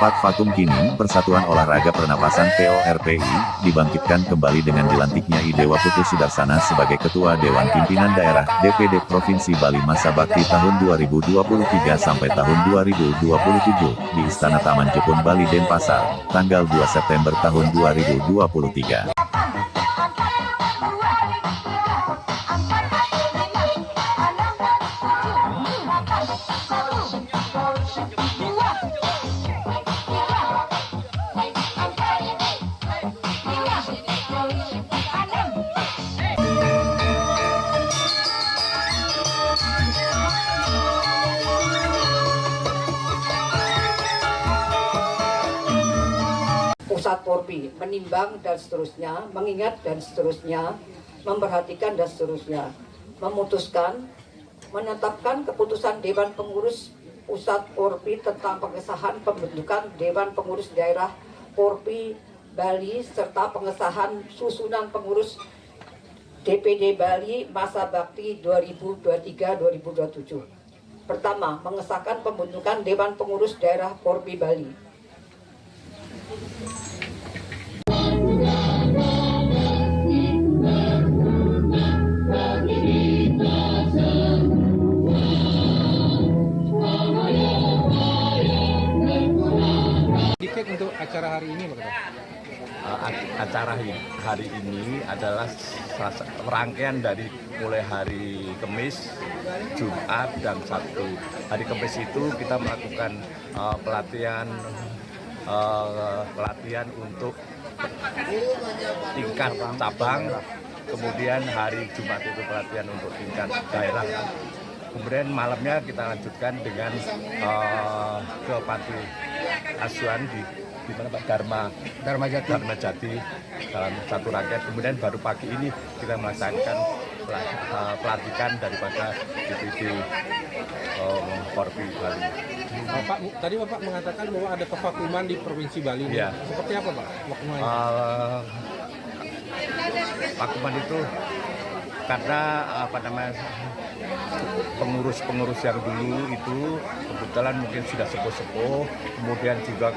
Tempat vakum kini, Persatuan Olahraga Pernapasan PORPI, dibangkitkan kembali dengan dilantiknya I Dewa Putu Sudarsana sebagai Ketua Dewan Pimpinan Daerah DPD Provinsi Bali masa bakti tahun 2023 sampai tahun 2027 di Istana Taman Jepun Bali Denpasar, tanggal 2 September tahun 2023. Pusat Porpi menimbang dan seterusnya, mengingat dan seterusnya, memperhatikan dan seterusnya, memutuskan, menetapkan keputusan Dewan Pengurus Pusat Porpi tentang pengesahan pembentukan Dewan Pengurus Daerah Porpi Bali serta pengesahan susunan pengurus DPD Bali masa bakti 2023-2027. Pertama, mengesahkan pembentukan Dewan Pengurus Daerah Porpi Bali. Untuk acara hari ini bagaimana? Acara hari ini adalah rangkaian dari mulai hari Kamis, Jumat, dan Sabtu. Hari Kamis itu kita melakukan pelatihan untuk tingkat cabang, kemudian hari Jumat itu pelatihan untuk tingkat daerah. Kemudian malamnya kita lanjutkan dengan ke panti asuhan di mana Pak Dharma Jati dalam satu rangkaian. Kemudian baru pagi ini kita melaksanakan pelatihan daripada DPD Porpi Bali. Pak, tadi Bapak mengatakan bahwa ada kevakuman di Provinsi Bali. Ya. Seperti apa Pak vakumannya? Vakuman itu karena pengurus yang dulu itu kebetulan mungkin sudah sepuh-sepuh, kemudian juga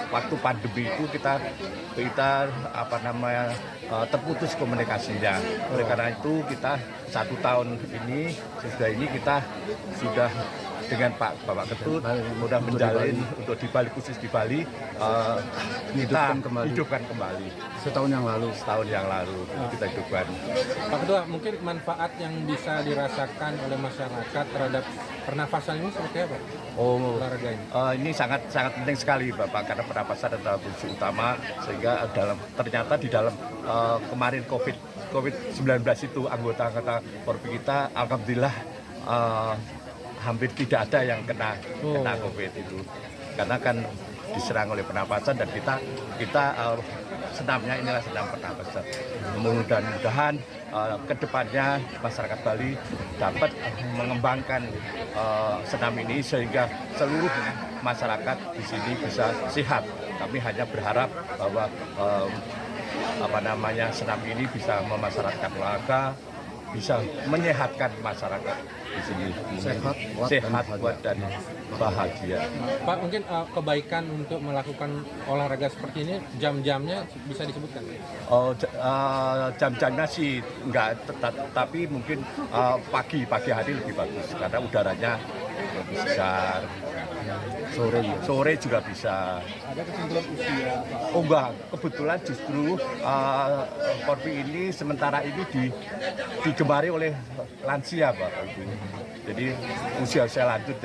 waktu pandemi itu kita terputus komunikasinya. Oleh karena itu kita 1 tahun ini kita sudah dengan Bapak Ketut mudah menjalin untuk di Bali, khusus di Bali kita hidupkan kembali. Setahun yang lalu kita hidupkan. Pak Ketua, mungkin manfaat yang bisa dirasakan oleh masyarakat terhadap pernafasan ini seperti apa? Olahraga ini? Ini sangat penting sekali Bapak, karena pernapasan adalah fungsi utama, sehingga ternyata di dalam kemarin COVID-19 itu anggota Porpi kita alhamdulillah hampir tidak ada yang kena COVID itu, karena kan diserang oleh pernapasan, dan kita senamnya inilah senam pernapasan. Mudah-mudahan kedepannya masyarakat Bali dapat mengembangkan senam ini sehingga seluruh masyarakat di sini bisa sehat. Kami hanya berharap bahwa senam ini bisa memasyarakatkan olahraga, bisa menyehatkan masyarakat di sini, sehat, kuat dan bahagia. Pak, mungkin kebaikan untuk melakukan olahraga seperti ini, jam-jamnya bisa disebutkan? Jam-jamnya sih enggak, tapi mungkin pagi hari lebih bagus karena udaranya lebih segar. Sore juga bisa. Ada kesimpulan usia? Enggak, kebetulan justru Porpi ini sementara ini digemari oleh lansia Pak. Jadi usia lanjut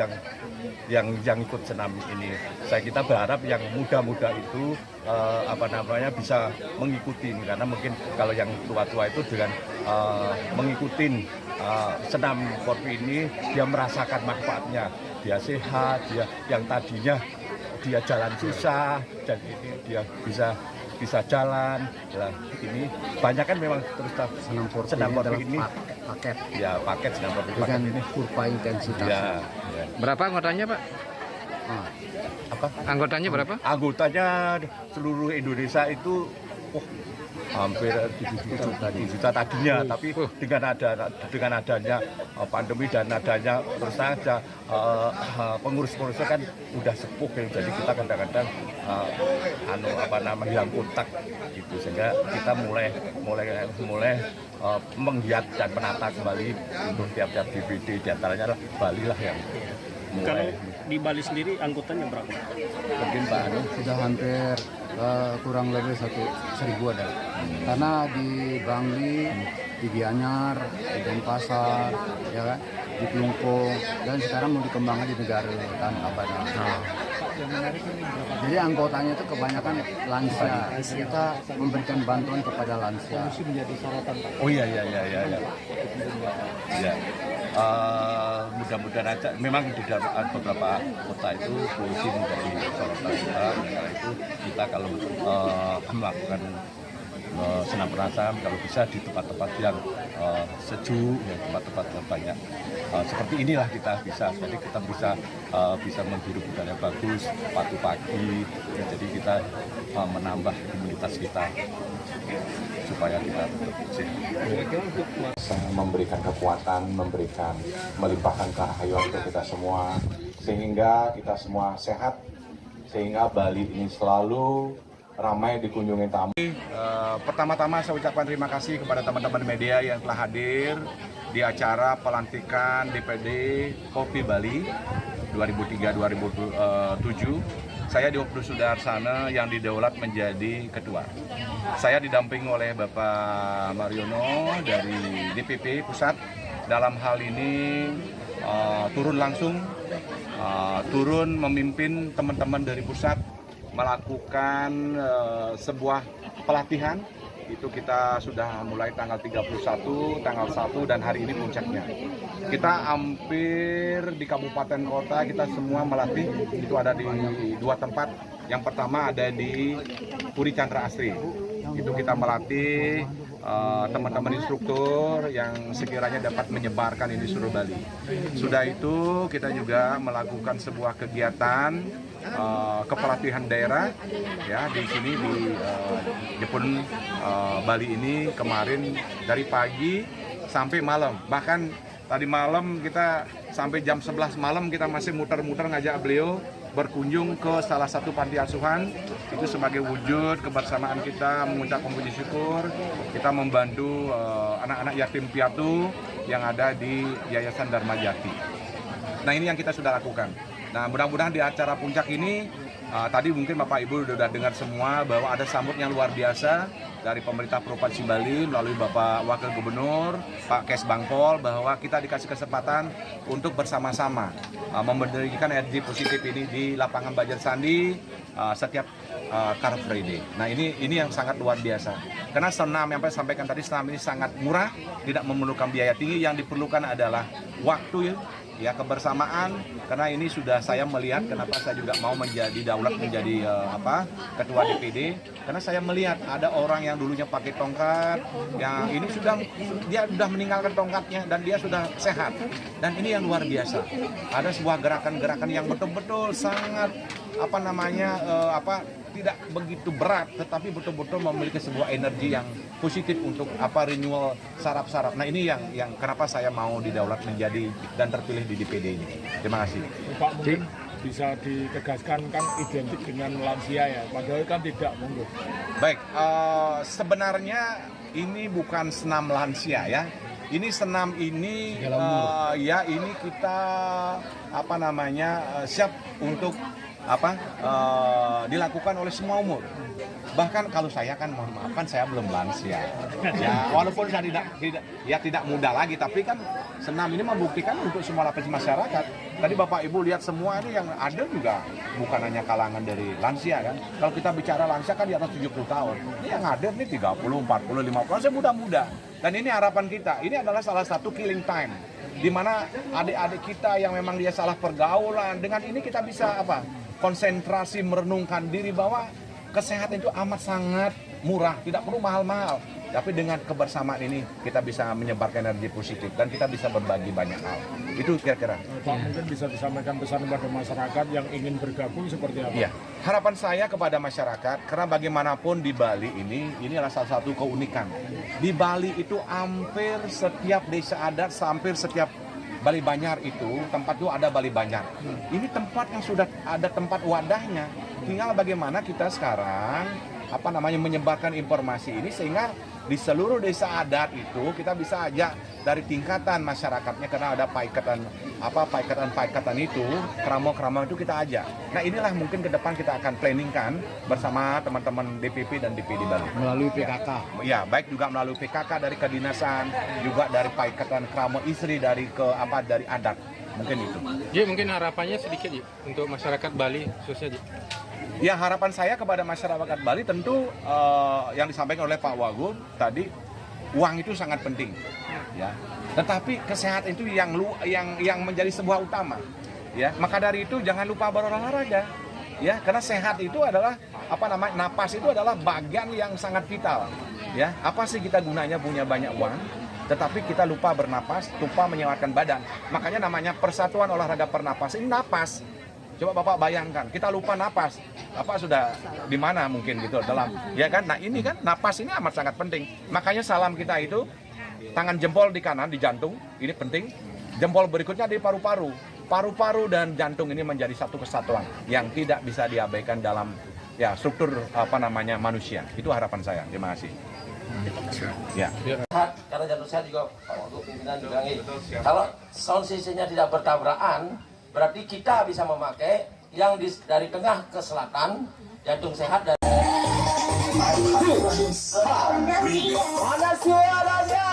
yang ikut senam ini. Kita berharap yang muda-muda itu bisa mengikuti, karena mungkin kalau yang tua-tua itu dengan mengikuti senam Porpi ini dia merasakan manfaatnya. Dia sehat, dia yang tadinya dia jalan susah, dan ini dia bisa jalan. Nah, ini banyak kan memang terus senam Porpi ini paket senam Porpi dengan ini kurva intensitas. Ya. Berapa anggotanya Pak? Apa? Anggotanya berapa? Anggotanya seluruh Indonesia itu hampir 7 juta tadinya, tapi dengan adanya pandemi dan adanya terus saja pengurus-pengurusnya kan udah sepuh ya, jadi kita kadang-kadang hilang kontak gitu, sehingga kita mulai menggiat dan menata kembali untuk tiap-tiap DPD, diantaranya adalah Bali lah yang mulai. Kalau di Bali sendiri anggotanya berapa? Mungkin Pak Anu sudah hampir kurang lebih 1.000 ada. Karena di Bangli, di Gianyar, di Denpasar, ya kan, di Kelungkung, dan sekarang mau dikembangkan di negara kan apa Jadi anggotanya itu kebanyakan lansia. Kita memberikan bantuan kepada lansia. Oh iya. Ya. Mudah-mudahan aja. Memang di beberapa kota itu polusi menjadi sorotan kita. Karena itu kita kalau melakukan senam pernafasan kalau bisa di tempat-tempat yang sejuk, ya, tempat-tempat yang banyak seperti inilah kita bisa. Jadi kita bisa menghirup udara yang bagus pagi-pagi. Ya, jadi kita menambah imunitas kita supaya kita tetap sehat. Memberikan kekuatan, melimpahkan kehayuan untuk kita semua, sehingga kita semua sehat, sehingga Bali ini selalu ramai dikunjungi tamu. Pertama-tama saya ucapkan terima kasih kepada teman-teman media yang telah hadir di acara pelantikan DPD Kopi Bali 2003-2007. Saya Diopu Sudarsana yang didaulat menjadi ketua. Saya didampingi oleh Bapak Mariono dari DPP Pusat. Dalam hal ini turun langsung, turun memimpin teman-teman dari pusat melakukan sebuah pelatihan. Itu kita sudah mulai tanggal 31, tanggal 1, dan hari ini puncaknya. Kita hampir di kabupaten kota, kita semua melatih, itu ada di 2 tempat. Yang pertama ada di Puri Chandra Asri. Itu kita melatih teman-teman instruktur yang sekiranya dapat menyebarkan ini seluruh Bali. Sudah itu kita juga melakukan sebuah kegiatan kepelatihan daerah ya di sini di Jepun Bali ini kemarin dari pagi sampai malam. Bahkan tadi malam kita sampai jam 11 malam kita masih muter-muter ngajak beliau berkunjung ke salah satu panti asuhan. Itu sebagai wujud kebersamaan kita mengucapkan puji syukur. Kita membantu anak-anak yatim piatu yang ada di Yayasan Dharma Jati. Nah, ini yang kita sudah lakukan. Nah, mudah-mudahan di acara puncak ini tadi mungkin Bapak Ibu sudah dengar semua bahwa ada sambut yang luar biasa dari pemerintah Provinsi Bali melalui Bapak Wakil Gubernur Pak Kes Bangpol, bahwa kita dikasih kesempatan untuk bersama-sama memberikan energi positif ini di lapangan Banjar Sandi setiap Car Free Day. Nah, ini yang sangat luar biasa. Karena senam yang saya sampaikan tadi, senam ini sangat murah, tidak memerlukan biaya tinggi. Yang diperlukan adalah waktu ya, kebersamaan. Karena ini sudah saya melihat kenapa saya juga mau daulat menjadi ketua DPD, karena saya melihat ada orang yang dulunya pakai tongkat, yang ini dia sudah meninggalkan tongkatnya dan dia sudah sehat. Dan ini yang luar biasa. Ada sebuah gerakan-gerakan yang betul-betul sangat tidak begitu berat, tetapi betul-betul memiliki sebuah energi yang positif untuk renewal saraf-saraf. Nah, ini yang kenapa saya mau didaulat menjadi dan terpilih di DPD ini. Terima kasih. Pak, mungkin bisa ditegaskan kan identik dengan lansia ya, padahal kan tidak mungkin. Baik, sebenarnya ini bukan senam lansia ya. Ini senam ini ini kita siap untuk dilakukan oleh semua umur. Bahkan kalau saya kan mohon maaf, kan saya belum lansia. Ya, walaupun saya tidak muda lagi, tapi kan senam ini membuktikan untuk semua lapisan masyarakat. Tadi Bapak Ibu lihat semua ini yang ada juga bukan hanya kalangan dari lansia kan. Kalau kita bicara lansia kan di atas 70 tahun. Ini yang hadir nih 30, 40, 50, saya muda-muda. Dan ini harapan kita. Ini adalah salah satu killing time, di mana adik-adik kita yang memang dia salah pergaulan, dengan ini kita bisa konsentrasi merenungkan diri bahwa kesehatan itu amat sangat murah, tidak perlu mahal-mahal. Tapi dengan kebersamaan ini kita bisa menyebarkan energi positif dan kita bisa berbagi banyak hal. Itu kira-kira. Pak, mungkin bisa disampaikan pesan kepada masyarakat yang ingin bergabung seperti apa? Iya. Harapan saya kepada masyarakat, karena bagaimanapun di Bali ini adalah salah satu keunikan. Di Bali itu hampir setiap desa adat, hampir setiap Bali Banyar itu, tempat itu ada Bali Banyar. Ini tempat yang sudah ada tempat wadahnya. Tinggal bagaimana kita sekarang menyebarkan informasi ini sehingga di seluruh desa adat itu kita bisa ajak dari tingkatan masyarakatnya, karena ada paikatan itu, keramo-keramo itu kita ajak. Nah inilah mungkin ke depan kita akan planningkan bersama teman-teman DPP dan DPD Bali. Melalui PKK. Ya, baik juga melalui PKK dari kedinasan, juga dari paikatan keramo istri dari adat. Mungkin itu. Ji, mungkin harapannya sedikit Ji untuk masyarakat Bali khususnya Ji. Ya, harapan saya kepada masyarakat Bali tentu yang disampaikan oleh Pak Wagub tadi, uang itu sangat penting, ya. Tetapi kesehatan itu yang menjadi sebuah utama, ya. Maka dari itu jangan lupa berolahraga, ya. Karena sehat itu adalah napas itu adalah bagian yang sangat vital, ya. Apa sih kita gunanya punya banyak uang, tetapi kita lupa bernapas, lupa menyehatkan badan. Makanya namanya Persatuan Olahraga Pernapas. Ini napas. Coba Bapak bayangkan, kita lupa napas. Bapak sudah di mana mungkin gitu dalam, ya kan? Nah ini kan napas ini amat sangat penting. Makanya salam kita itu tangan jempol di kanan di jantung, ini penting. Jempol berikutnya di paru-paru. Paru-paru dan jantung ini menjadi satu kesatuan yang tidak bisa diabaikan dalam struktur manusia. Itu harapan saya. Terima kasih. Ya. Karena jantung sehat juga Pak Wagub pimpinan bilang kalau sound system-nya tidak bertabrakan, berarti kita bisa memakai yang dari tengah ke selatan, jantung sehat dan mana suaranya?